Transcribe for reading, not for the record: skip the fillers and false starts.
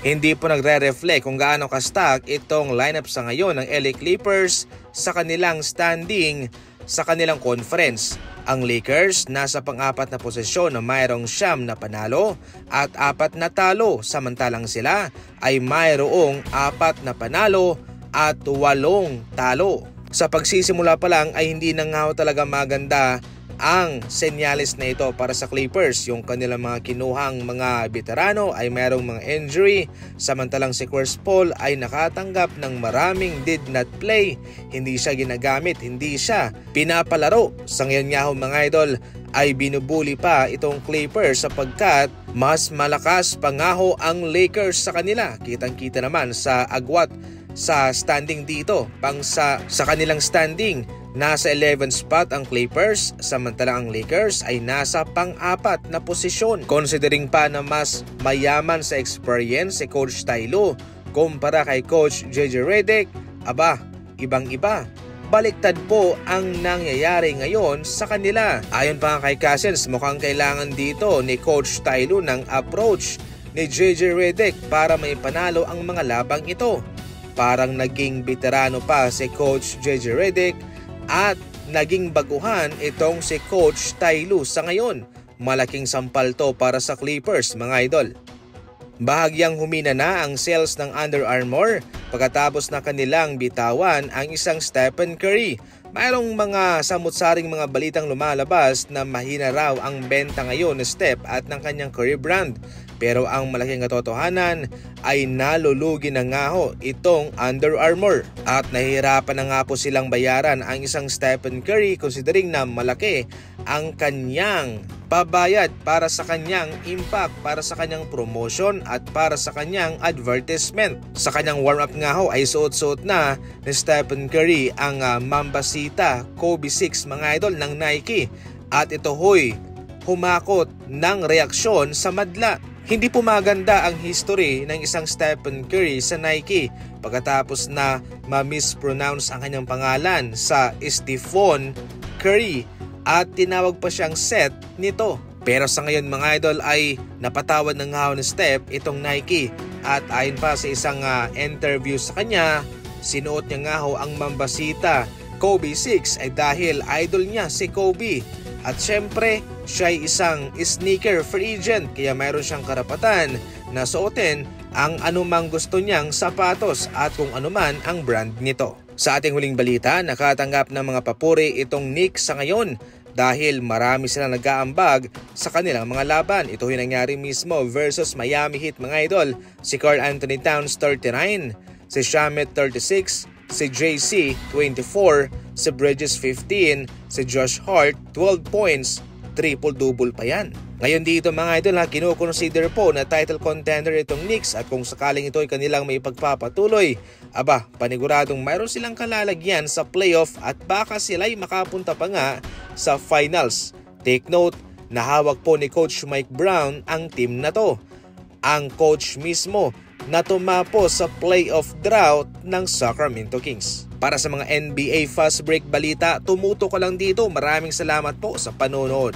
Hindi po nagre-reflect kung gaano ka-stack itong lineup sa ngayon ng LA Clippers sa kanilang standing sa kanilang conference. Ang Lakers nasa pang-apat na posisyon na mayroong 9 na panalo at 4 na talo, samantalang sila ay mayroong 4 na panalo at 8 talo. Sa pagsisimula pa lang ay hindi na nga talaga maganda ang senyales na ito para sa Clippers. Yung kanilang mga kinuhang mga veterano ay mayroong mga injury, samantalang si Chris Paul ay nakatanggap ng maraming did not play. Hindi siya ginagamit, hindi siya pinapalaro. Sa ngayon nga ho mga idol ay binubuli pa itong Clippers sapagkat mas malakas pa nga ho ang Lakers sa kanila. Kitang-kita naman sa agwat sa standing dito. Sa kanilang standing, nasa 11th spot ang Clippers, samantalang ang Lakers ay nasa pang-4 na posisyon. Considering pa na mas mayaman sa experience si Coach Ty Lue kumpara kay Coach JJ Redick, ibang-iba. Baliktad po ang nangyayari ngayon sa kanila. Ayon pa kay Cousins, mukhang kailangan dito ni Coach Ty Lue ng approach ni JJ Redick para may panalo ang mga labang ito. Parang naging veterano pa si Coach JJ Redick at naging baguhan itong si Coach Ty Lue sa ngayon. Malaking sampal to para sa Clippers mga idol. Bahagyang humina na ang sales ng Under Armour pagkatapos na kanilang bitawan ang isang Stephen Curry. Mayroong mga samut-saring mga balitang lumalabas na mahina raw ang benta ngayon ni Steph at ng kanyang Curry brand. Pero ang malaking katotohanan ay nalulugi na nga ho itong Under Armour. At nahihirapan na nga po silang bayaran ang isang Stephen Curry considering na malaki ang kanyang pabayad para sa kanyang impact, para sa kanyang promotion at para sa kanyang advertisement. Sa kanyang warm-up nga ho ay suot-suot na ni Stephen Curry ang Mambasita Kobe 6 mga idol ng Nike. At ito ho'y humakot ng reaksyon sa madla. Hindi po maganda ang history ng isang Stephen Curry sa Nike pagkatapos na ma-mispronounce ang kanyang pangalan sa Stephen Curry at tinawag pa siyang Seth nito. Pero sa ngayon mga idol ay napatawad ng nga ni Steph itong Nike at ayon pa sa isang interview sa kanya, sinuot niya nga ho ang Mambasita Kobe 6 ay dahil idol niya si Kobe. At syempre, siya ay isang sneaker free agent kaya mayroon siyang karapatan na suotin ang anumang gusto niyang sapatos at kung anuman ang brand nito. Sa ating huling balita, nakatanggap ng mga papuri itong Knicks sa ngayon dahil marami silang nag-aambag sa kanilang mga laban. Ito yung nangyari mismo versus Miami Heat mga idol. Si Karl Anthony Towns 39, si Shamet 36, si JC 24, si Bridges 15, si Josh Hart 12 points, triple-double pa yan. Ngayon dito mga idol kinukonsider po na title contender itong Knicks at kung sakaling ito ay kanilang may pagpapatuloy, paniguradong mayroon silang kalalagyan sa playoff at baka sila'y makapunta pa nga sa finals. Take note na hawak po ni Coach Mike Brown ang team na to. Ang coach mismo na tumapo sa playoff drought ng Sacramento Kings. Para sa mga NBA Fast Break balita, tumuto ka lang dito. Maraming salamat po sa panonood.